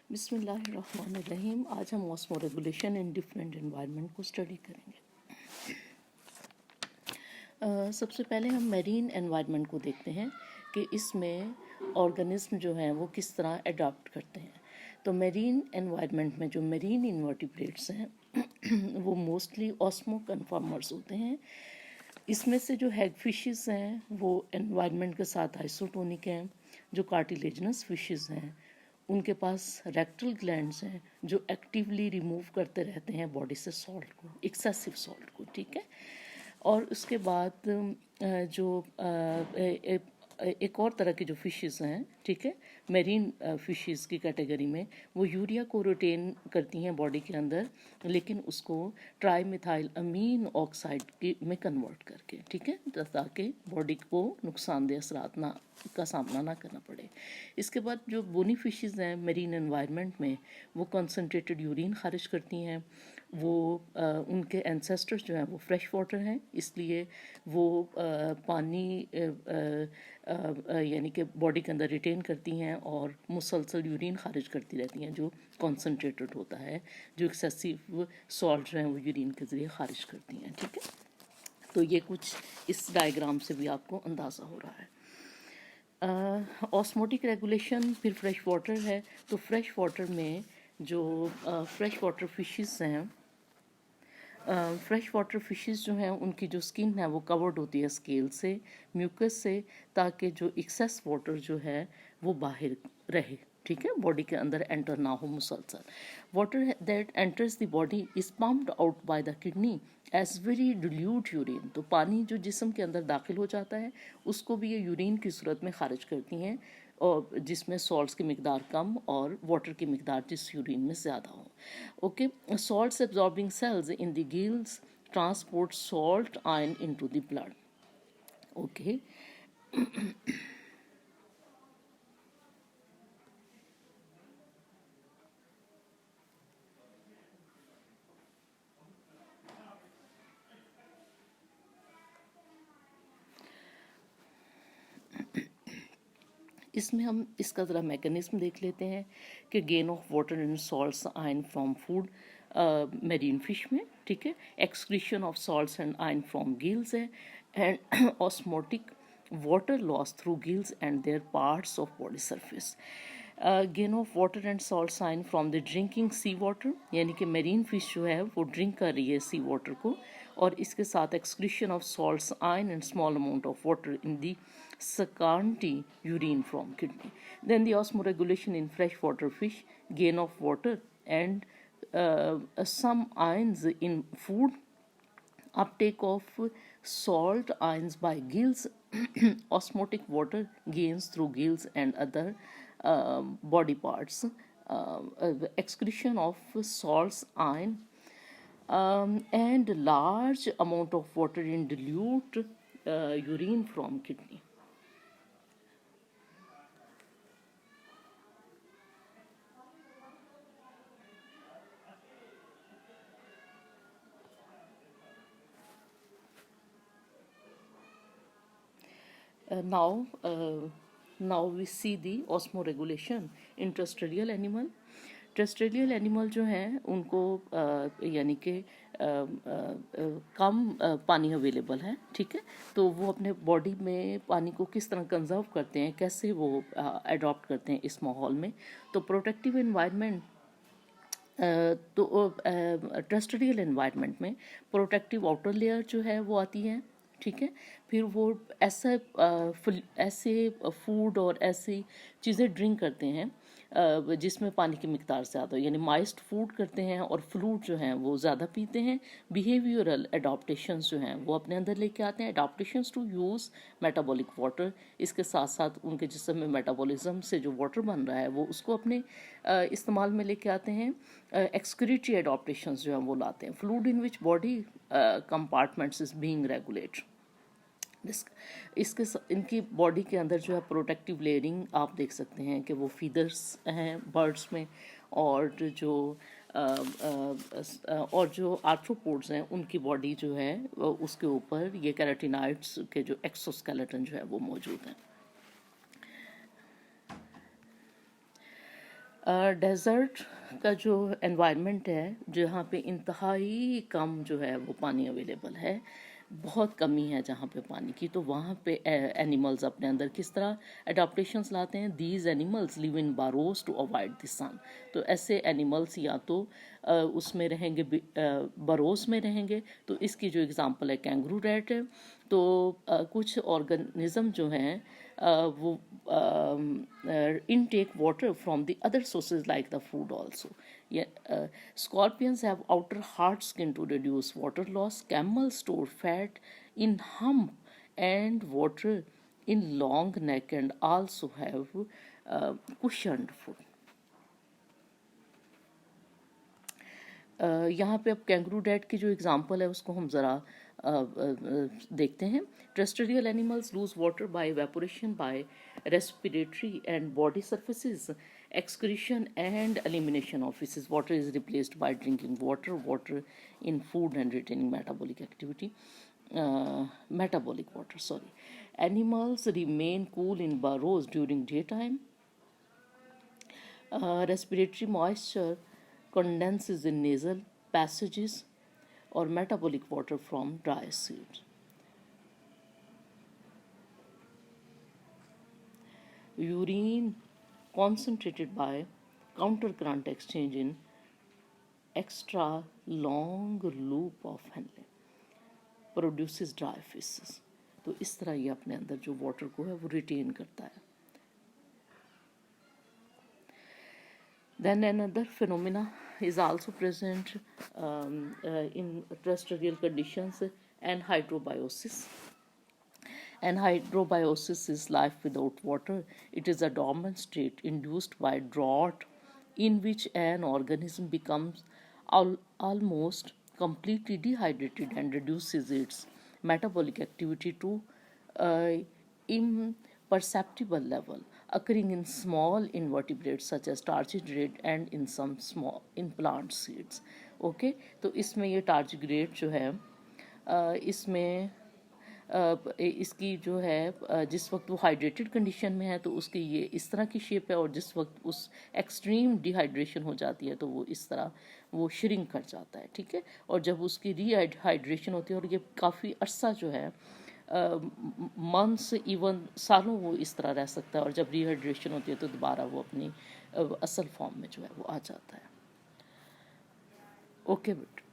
बिस्मिल्लाहिर्रहमानिर्रहीम। आज हम osmo regulation in different environment को स्टडी करेंगे। सबसे पहले हम मेरीन एनवायरनमेंट को देखते हैं कि इसमें ऑर्गेनिज्म जो हैं वो किस तरह अडॉप्ट करते हैं। तो मेरीन एनवायरनमेंट में जो मेरीन इन्वर्टिब्रेट्स हैं वो मोस्टली ऑस्मो कन्फॉर्मर्स होते हैं। इसमें से जो हैग फिशेस हैं वो एनवायरनमेंट के साथ आइसोटोनिक हैं। जो कार्टिलेजनस फिशेस हैं उनके पास रेक्टल ग्लैंड्स हैं जो एक्टिवली रिमूव करते रहते हैं बॉडी से सॉल्ट को, एक्सेसिव सॉल्ट को, ठीक है। और उसके बाद जो एक और तरह की जो फिशेस हैं, ठीक है, मेरीन फिशेस की कैटेगरी में, वो यूरिया को रिटेन करती हैं बॉडी के अंदर, लेकिन उसको ट्राई मिथाइल अमीन ऑक्साइड में कन्वर्ट करके, ठीक है, ताकि बॉडी को नुकसानदेह असरात ना का सामना ना करना पड़े। इसके बाद जो बोनी फिशेस हैं मेरीन एनवायरनमेंट में, वो कंसनट्रेटेड यूरिन खारिज करती हैं। वो उनके एंसेस्टर्स जो हैं वो फ्रेश वाटर हैं, इसलिए वो पानी यानी कि बॉडी के अंदर रिटेन करती हैं और मुसलसल यूरिन खारिज करती रहती हैं जो कॉन्सनट्रेटेड होता है। जो एक्सेसिव सॉल्ट हैं वो यूरिन के ज़रिए खारिज करती हैं, ठीक है। तो ये कुछ इस डायग्राम से भी आपको अंदाज़ा हो रहा है। ऑस्मोटिक रेगुलेशन फिर फ्रेश वाटर है। तो फ्रेश वाटर में जो फ्रेश वाटर फिशेस हैं, फ्रेश वाटर फिशेस जो हैं उनकी जो स्किन है वो कवर्ड होती है स्केल से, म्यूकस से, ताकि जो एक्सेस वाटर जो है वो बाहर रहे, ठीक है, बॉडी के अंदर एंटर ना हो मुसलसल। Water that enters the body is pumped out by the kidney as very dilute urine. तो पानी जो जिस्म के अंदर दाखिल हो जाता है उसको भी ये यूरिन की सूरत में खारिज करती हैं, और जिसमें सॉल्ट्स की मिकदार कम और वाटर की मिकदार जिस यूरिन में ज़्यादा हो। Okay, salts absorbing cells in the gills transport salt ion into the blood. Okay. इसमें हम इसका ज़रा मैकेनिज्म देख लेते हैं कि gain of water and salts ion from food marine fish में, ठीक है, excretion of salts and ion from gills है, and osmotic water loss through gills and their parts of body surface. Gain of water and salt साइन from the drinking sea water, यानी कि marine fish जो है वो drink कर रही है सी वाटर को, और इसके साथ excretion of salts ion and small amount of water in the scanty urine from kidney. Then the osmoregulation in freshwater fish, gain of water and some ions in food, uptake of salt ions by gills, osmotic water gains through gills and other body parts, excretion of salts ion, and large amount of water in dilute urine from kidney. Now we see the osmoregulation in terrestrial animal. Terrestrial animal जो हैं उनको यानी कि कम पानी available है, ठीक है, तो वो अपने बॉडी में पानी को किस तरह कंजर्व करते हैं, कैसे वो अडॉप्ट करते हैं इस माहौल में। तो प्रोटेक्टिव एनवायरनमेंट, तो टेरेस्ट्रियल एनवायरनमेंट में प्रोटेक्टिव आउटर लेयर जो है वो आती है, ठीक है। फिर वो ऐसे फूड और ऐसी चीज़ें ड्रिंक करते हैं जिसमें पानी की मिकदार ज़्यादा हो, यानी माइस्ट फूड करते हैं और फ्लूड जो हैं वो ज़्यादा पीते हैं। बिहेवियरल एडाप्टेशंस जो हैं वो अपने अंदर लेके आते हैं, adaptations to use metabolic water. इसके साथ साथ उनके जिस्म में मेटाबॉलिज्म से जो वाटर बन रहा है वो उसको अपने इस्तेमाल में लेके आते हैं। एक्सक्रीटरी एडाप्टेशंस जो हैं वो लाते हैं। Fluid in which body compartments is being regulate. इनकी बॉडी के अंदर जो है प्रोटेक्टिव लेयरिंग आप देख सकते हैं कि वो फीदर्स हैं बर्ड्स में, और जो आर्थ्रोपोड्स हैं उनकी बॉडी जो है उसके ऊपर ये कैराटिनाइड्स के जो एक्सोस्केलेटन जो है वो मौजूद हैं। डेज़र्ट का जो एनवायरनमेंट है, जहाँ पे इंतहाई कम जो है वो पानी अवेलेबल है, बहुत कमी है जहाँ पे पानी की, तो वहाँ पे एनिमल्स अपने अंदर किस तरह अडाप्टेशंस लाते हैं। These animals live in burrows to avoid the sun. तो ऐसे एनिमल्स या तो उसमें रहेंगे, बरोस में रहेंगे। तो इसकी जो एग्जांपल है कैंगरू रैट है। तो कुछ ऑर्गेनिज्म जो हैं वो intake water from the other sources like the food also. Yeah, scorpions have outer hard skin to reduce water loss. Camels store fat in hump and water in long neck and also have cushioned food. यहाँ पे अब kangaroo that की जो example है उसको हम ज़रा देखते हैं। Terrestrial animals lose water by evaporation, by respiratory and body surfaces, excretion and elimination of feces. Water is replaced by drinking water in food and retaining metabolic water. Sorry. Animals remain cool in burrows during daytime. Respiratory moisture condenses in nasal passages or metabolic water from dry seeds. Urine concentrated by counter-current exchange in extra long loop of Henle produces dry feces. तो इस तरह ये अपने अंदर जो water को है वो रिटेन करता है. Then another phenomena is also present in terrestrial conditions, anhydrobiosis. Anhydrobiosis is life without water. It is a dormant state induced by drought in which an organism becomes almost completely dehydrated and reduces its metabolic activity to imperceptible level, occurring in small invertebrates such as tardigrade and in some small in plant seeds. Okay, तो इसमें ये tardigrade जो है इसमें इसकी जो है जिस वक्त वो हाइड्रेटेड कंडीशन में है तो उसकी ये इस तरह की शेप है, और जिस वक्त उस एक्सट्रीम डिहाइड्रेशन हो जाती है तो वो इस तरह वो श्रिंक कर जाता है. ठीक है, और जब उसकी रीहाइड्रेशन होती है और ये काफ़ी अरसा जो है मंथ्स इवन सालों वो इस तरह रह सकता है, और जब रीहाइड्रेशन होती है तो दोबारा वो अपनी असल फॉर्म में जो है वो आ जाता है. ओके बेटा.